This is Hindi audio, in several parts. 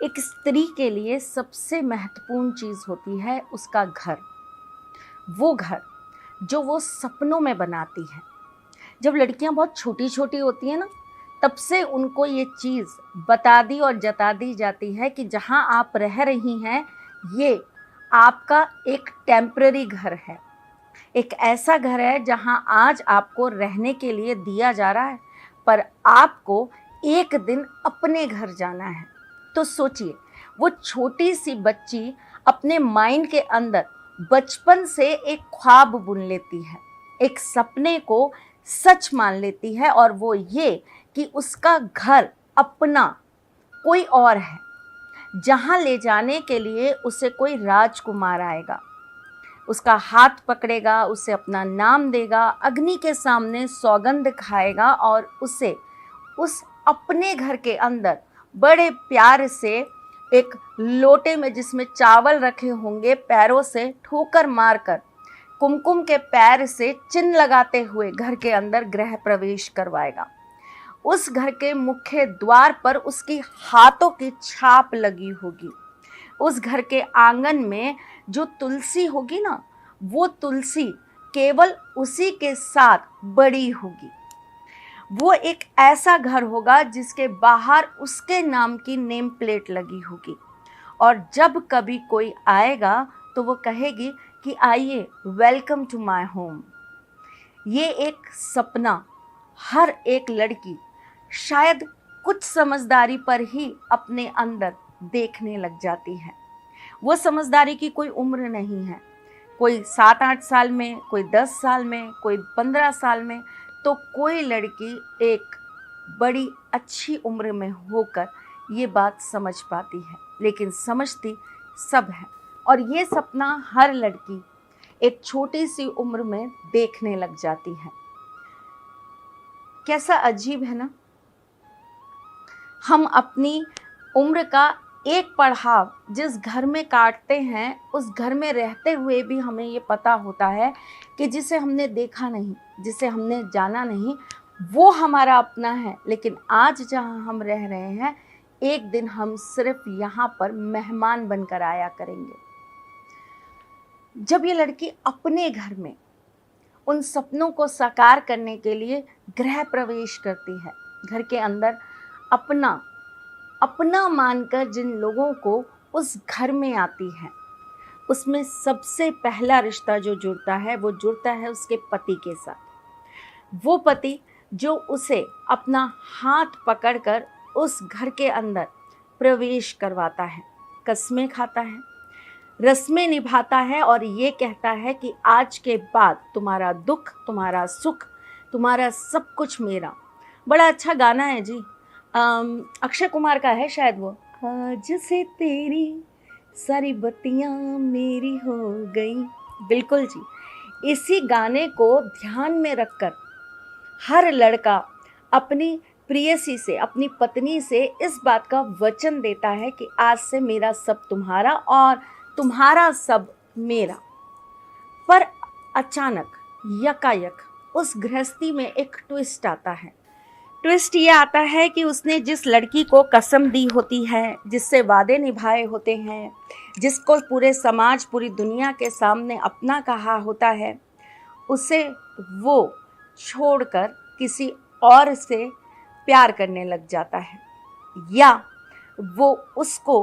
एक स्त्री के लिए सबसे महत्वपूर्ण चीज़ होती है उसका घर। वो घर जो वो सपनों में बनाती है। जब लड़कियां बहुत छोटी छोटी होती हैं ना, तब से उनको ये चीज़ बता दी और जता दी जाती है कि जहां आप रह रही हैं, ये आपका एक टेम्पररी घर है। एक ऐसा घर है जहां आज आपको रहने के लिए दिया जा रहा है, पर आपको एक दिन अपने घर जाना है। तो सोचिए, वो छोटी सी बच्ची अपने माइंड के अंदर बचपन से एक ख्वाब बुन लेती है, एक सपने को सच मान लेती है, और वो ये कि उसका घर अपना कोई और है, जहां ले जाने के लिए उसे कोई राजकुमार आएगा, उसका हाथ पकड़ेगा, उसे अपना नाम देगा, अग्नि के सामने सौगंध खाएगा और उसे उस अपने घर के अंदर बड़े प्यार से एक लोटे में जिसमें चावल रखे होंगे, पैरों से ठोकर मारकर कुमकुम के पैर से चिन्ह लगाते हुए घर के अंदर गृह प्रवेश करवाएगा। उस घर के मुख्य द्वार पर उसकी हाथों की छाप लगी होगी। उस घर के आंगन में जो तुलसी होगी ना, वो तुलसी केवल उसी के साथ बड़ी होगी। वो एक ऐसा घर होगा जिसके बाहर उसके नाम की नेम प्लेट लगी होगी, और जब कभी कोई आएगा तो वो कहेगी कि आइए, वेलकम टू माय होम। ये एक सपना हर एक लड़की शायद कुछ समझदारी पर ही अपने अंदर देखने लग जाती है। वो समझदारी की कोई उम्र नहीं है, कोई 7-8 साल में, कोई 10 साल में, कोई 15 साल में, तो कोई लड़की एक बड़ी अच्छी उम्र में होकर ये बात समझ पाती है, लेकिन समझती सब है। और ये सपना हर लड़की एक छोटी सी उम्र में देखने लग जाती है। कैसा अजीब है ना, हम अपनी उम्र का एक पड़ाव जिस घर में काटते हैं, उस घर में रहते हुए भी हमें ये पता होता है कि जिसे हमने देखा नहीं, जिसे हमने जाना नहीं, वो हमारा अपना है। लेकिन आज जहाँ हम रह रहे हैं, एक दिन हम सिर्फ यहाँ पर मेहमान बनकर आया करेंगे। जब ये लड़की अपने घर में उन सपनों को साकार करने के लिए गृह प्रवेश करती है, घर के अंदर अपना अपना मानकर जिन लोगों को उस घर में आती है, उसमें सबसे पहला रिश्ता जो जुड़ता है, वो जुड़ता है उसके पति के साथ। वो पति जो उसे अपना हाथ पकड़कर उस घर के अंदर प्रवेश करवाता है, कस्में खाता है, रस्में निभाता है, और ये कहता है कि आज के बाद तुम्हारा दुख, तुम्हारा सुख, तुम्हारा सब कुछ मेरा। बड़ा अच्छा गाना है जी, अक्षय कुमार का है शायद वो, आज से तेरी सारी बत्तियां मेरी हो गई। बिल्कुल जी, इसी गाने को ध्यान में रखकर हर लड़का अपनी प्रियसी से, अपनी पत्नी से इस बात का वचन देता है कि आज से मेरा सब तुम्हारा और तुम्हारा सब मेरा। पर अचानक यकायक उस गृहस्थी में एक ट्विस्ट आता है। ट्विस्ट ये आता है कि उसने जिस लड़की को कसम दी होती है, जिससे वादे निभाए होते हैं, जिसको पूरे समाज, पूरी दुनिया के सामने अपना कहा होता है, उसे वो छोड़कर किसी और से प्यार करने लग जाता है, या वो उसको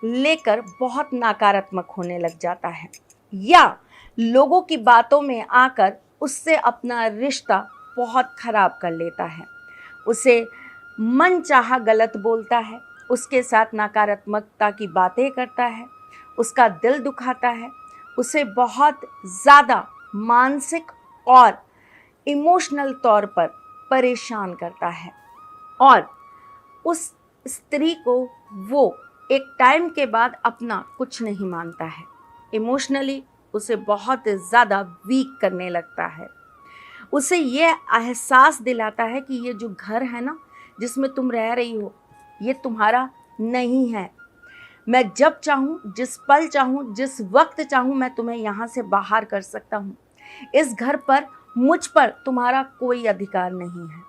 लेकर बहुत नकारात्मक होने लग जाता है, या लोगों की बातों में आकर उससे अपना रिश्ता बहुत खराब कर लेता है, उसे मनचाहा गलत बोलता है, उसके साथ नकारात्मकता की बातें करता है, उसका दिल दुखाता है, उसे बहुत ज़्यादा मानसिक और इमोशनल तौर पर परेशान करता है। और उस स्त्री को वो एक टाइम के बाद अपना कुछ नहीं मानता है, इमोशनली उसे बहुत ज़्यादा वीक करने लगता है। उसे ये एहसास दिलाता है कि ये जो घर है ना, जिसमें तुम रह रही हो, ये तुम्हारा नहीं है। मैं जब चाहूँ, जिस पल चाहूँ, जिस वक्त चाहूँ, मैं तुम्हें यहाँ से बाहर कर सकता हूँ। इस घर पर मुझ पर तुम्हारा कोई अधिकार नहीं है।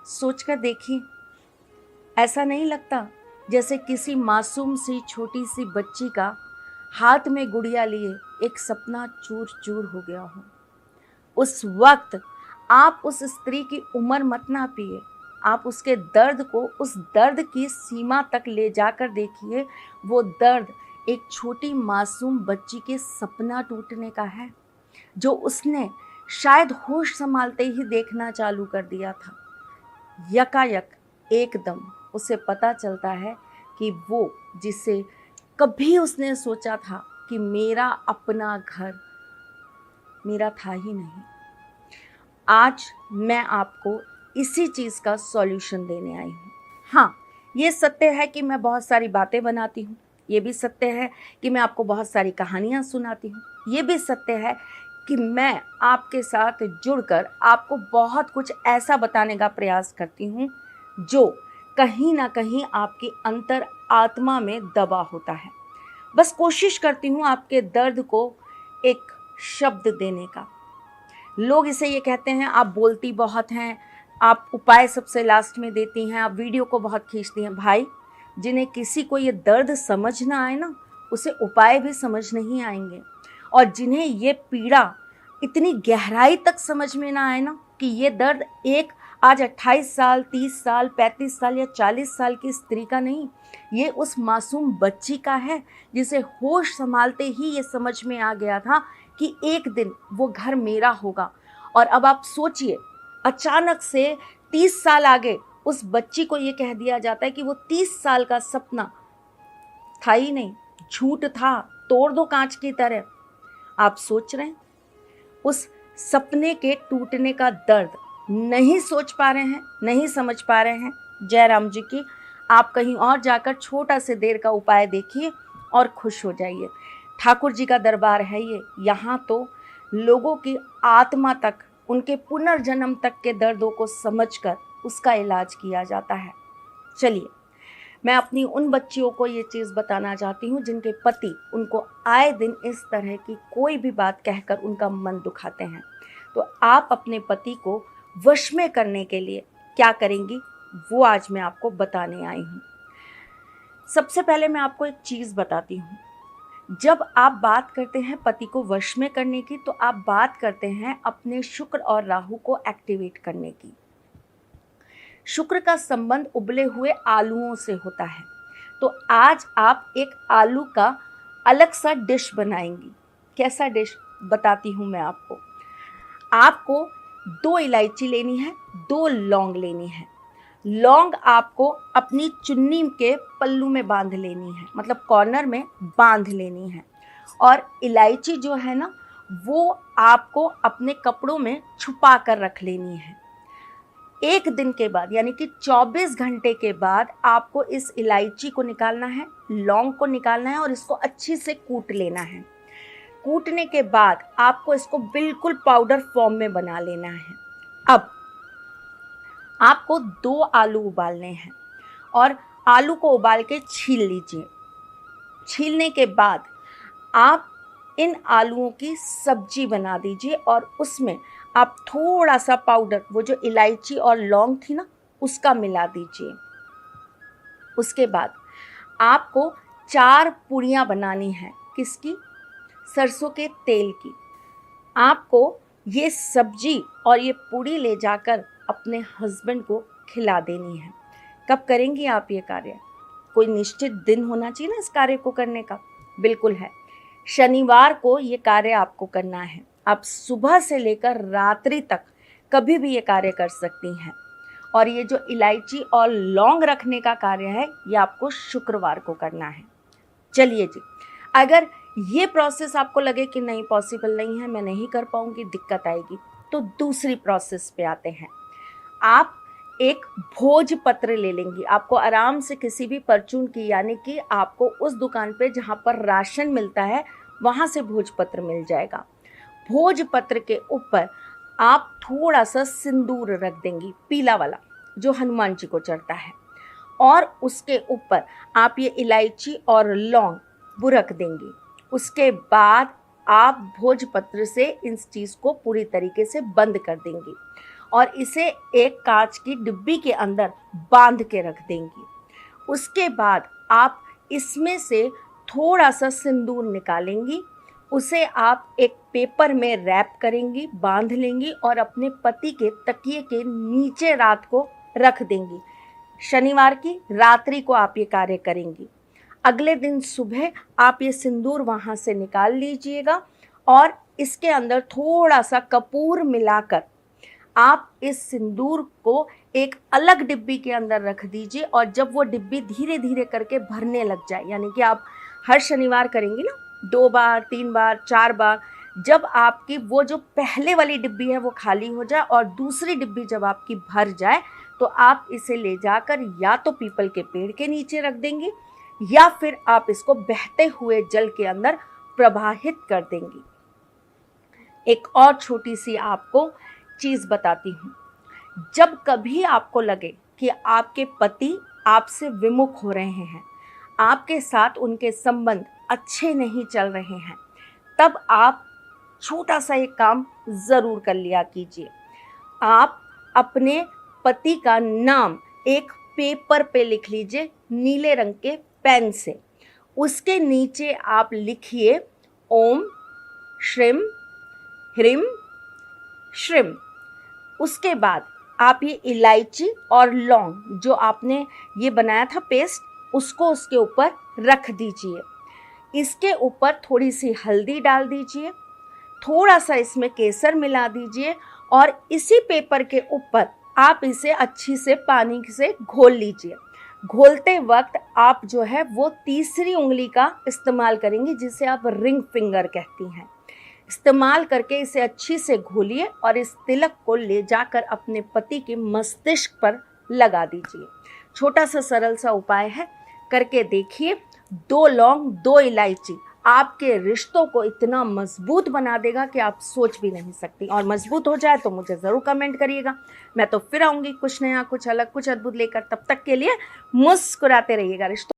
सोचकर देखिए, ऐसा नहीं लगता जैसे किसी मासूम सी छोटी सी बच्ची का हाथ में गुड़िया लिए एक सपना चूर चूर हो गया हो? उस वक्त आप उस स्त्री की उम्र मत नापिए, आप उसके दर्द को उस दर्द की सीमा तक ले जाकर देखिए। वो दर्द एक छोटी मासूम बच्ची के सपना टूटने का है, जो उसने शायद होश संभालते ही देखना चालू कर दिया था। यकायक एकदम उसे पता चलता है कि वो जिसे कभी उसने सोचा था कि मेरा अपना घर मेरा था ही नहीं। आज मैं आपको इसी चीज़ का सॉल्यूशन देने आई हूँ। हाँ, ये सत्य है कि मैं बहुत सारी बातें बनाती हूँ, ये भी सत्य है कि मैं आपको बहुत सारी कहानियाँ सुनाती हूँ, ये भी सत्य है कि मैं आपके साथ जुड़कर आपको बहुत कुछ ऐसा बताने का प्रयास करती हूँ जो कहीं ना कहीं आपकी अंतर आत्मा में दबा होता है। बस कोशिश करती हूँ आपके दर्द को एक शब्द देने का। लोग इसे ये कहते हैं आप बोलती बहुत हैं, आप उपाय सबसे लास्ट में देती हैं, आप वीडियो को बहुत खींचती हैं। भाई, जिन्हें किसी को ये दर्द समझ ना आए ना, उसे उपाय भी समझ नहीं आएंगे। और जिन्हें ये पीड़ा इतनी गहराई तक समझ में ना आए ना कि ये दर्द एक आज 28 साल, 30 साल, 35 साल या 40 साल की स्त्री का नहीं, ये उस मासूम बच्ची का है जिसे होश संभालते ही ये समझ में आ गया था कि एक दिन वो घर मेरा होगा। और अब आप सोचिए, अचानक से 30 साल आगे उस बच्ची को ये कह दिया जाता है कि वो 30 साल का सपना था ही नहीं, झूठ था, तोड़ दो कांच की तरह। आप सोच रहे हैं उस सपने के टूटने का दर्द, नहीं सोच पा रहे हैं, नहीं समझ पा रहे हैं। जयराम जी की आप कहीं और जाकर छोटा से देर का उपाय देखिए और खुश हो जाइए। ठाकुर जी का दरबार है ये, यहाँ तो लोगों की आत्मा तक, उनके पुनर्जन्म तक के दर्दों को समझकर उसका इलाज किया जाता है। चलिए, मैं अपनी उन बच्चियों को ये चीज़ बताना चाहती हूँ जिनके पति उनको आए दिन इस तरह की कोई भी बात कहकर उनका मन दुखाते हैं। तो आप अपने पति को वश में करने के लिए क्या करेंगी, वो आज मैं आपको बताने आई हूँ। सबसे पहले मैं आपको एक चीज़ बताती हूँ। जब आप बात करते हैं पति को वश में करने की, तो आप बात करते हैं अपने शुक्र और राहु को एक्टिवेट करने की। शुक्र का संबंध उबले हुए आलूओं से होता है। तो आज आप एक आलू का अलग सा डिश बनाएंगी। कैसा डिश बताती हूँ मैं आपको। आपको 2 इलायची लेनी है, 2 लौंग लेनी है। लौंग आपको अपनी चुन्नी के पल्लू में बांध लेनी है, मतलब कॉर्नर में बांध लेनी है। और इलायची जो है ना, वो आपको अपने कपड़ों में छुपा कर रख लेनी है। एक दिन के बाद यानी कि 24 घंटे के बाद आपको इस इलायची को निकालना है, लौंग को निकालना है और इसको अच्छी से कूट लेना है। कूटने के बाद आपको इसको बिल्कुल पाउडर फॉर्म में बना लेना है। अब आपको 2 आलू उबालने हैं और आलू को उबाल के छील लीजिए। छीलने के बाद आप इन आलूओं की सब्जी बना दीजिए और उसमें आप थोड़ा सा पाउडर, वो जो इलायची और लौंग थी ना, उसका मिला दीजिए। उसके बाद आपको 4 पूड़ियाँ बनानी हैं। किसकी? सरसों के तेल की। आपको ये सब्जी और ये पूड़ी ले जाकर अपने हस्बैंड को खिला देनी है। कब करेंगी आप ये कार्य? कोई निश्चित दिन होना चाहिए ना इस कार्य को करने का। बिल्कुल है, शनिवार को ये कार्य आपको करना है। आप सुबह से लेकर रात्रि तक कभी भी ये कार्य कर सकती हैं। और ये जो इलायची और लौंग रखने का कार्य है, ये आपको शुक्रवार को करना है। चलिए जी, अगर ये प्रोसेस आपको लगे कि नहीं, पॉसिबल नहीं है, मैं नहीं कर पाऊंगी, दिक्कत आएगी, तो दूसरी प्रोसेस पे आते हैं। आप एक भोजपत्र ले लेंगी। आपको आराम से किसी भी परचून की, यानी कि आपको उस दुकान पे जहाँ पर राशन मिलता है वहाँ से भोजपत्र मिल जाएगा। भोजपत्र के ऊपर आप थोड़ा सा सिंदूर रख देंगी, पीला वाला जो हनुमान जी को चढ़ता है, और उसके ऊपर आप ये इलायची और लौंग वो रख देंगी। उसके बाद आप भोजपत्र से इस चीज़ को पूरी तरीके से बंद कर देंगी और इसे एक कांच की डिब्बी के अंदर बांध के रख देंगी। उसके बाद आप इसमें से थोड़ा सा सिंदूर निकालेंगी, उसे आप एक पेपर में रैप करेंगी, बांध लेंगी और अपने पति के तकिए के नीचे रात को रख देंगी। शनिवार की रात्रि को आप ये कार्य करेंगी। अगले दिन सुबह आप ये सिंदूर वहाँ से निकाल लीजिएगा और इसके अंदर थोड़ा सा कपूर मिलाकर आप इस सिंदूर को एक अलग डिब्बी के अंदर रख दीजिए। और जब वो डिब्बी धीरे धीरे करके भरने लग जाए, यानी कि आप हर शनिवार करेंगी ना, 2 बार 3 बार 4 बार, जब आपकी वो जो पहले वाली डिब्बी है वो खाली हो जाए और दूसरी डिब्बी जब आपकी भर जाए, तो आप इसे ले जाकर या तो पीपल के पेड़ के नीचे रख देंगी या फिर आप इसको बहते हुए जल के अंदर प्रवाहित कर देंगी। एक और छोटी सी आपको चीज़ बताती हूँ। जब कभी आपको लगे कि आपके पति आपसे विमुख हो रहे हैं, आपके साथ उनके संबंध अच्छे नहीं चल रहे हैं, तब आप छोटा सा एक काम ज़रूर कर लिया कीजिए। आप अपने पति का नाम एक पेपर पे लिख लीजिए नीले रंग के पेन से। उसके नीचे आप लिखिए ओम श्रीम ह्रीम श्रीम। उसके बाद आप ये इलायची और लौंग जो आपने ये बनाया था पेस्ट, उसको उसके ऊपर रख दीजिए। इसके ऊपर थोड़ी सी हल्दी डाल दीजिए, थोड़ा सा इसमें केसर मिला दीजिए और इसी पेपर के ऊपर आप इसे अच्छी से पानी से घोल लीजिए। घोलते वक्त आप जो है वो तीसरी उंगली का इस्तेमाल करेंगी, जिसे आप रिंग फिंगर कहती हैं। इस्तेमाल करके इसे अच्छी से घोलिए और इस तिलक को ले जाकर अपने पति के मस्तिष्क पर लगा दीजिए। छोटा सा सरल सा उपाय है, करके देखिए। 2 लौंग 2 इलायची आपके रिश्तों को इतना मजबूत बना देगा कि आप सोच भी नहीं सकती। और मजबूत हो जाए तो मुझे ज़रूर कमेंट करिएगा। मैं तो फिर आऊँगी कुछ नया, कुछ अलग, कुछ अद्भुत लेकर। तब तक के लिए मुस्कुराते रहिएगा। रिश्तों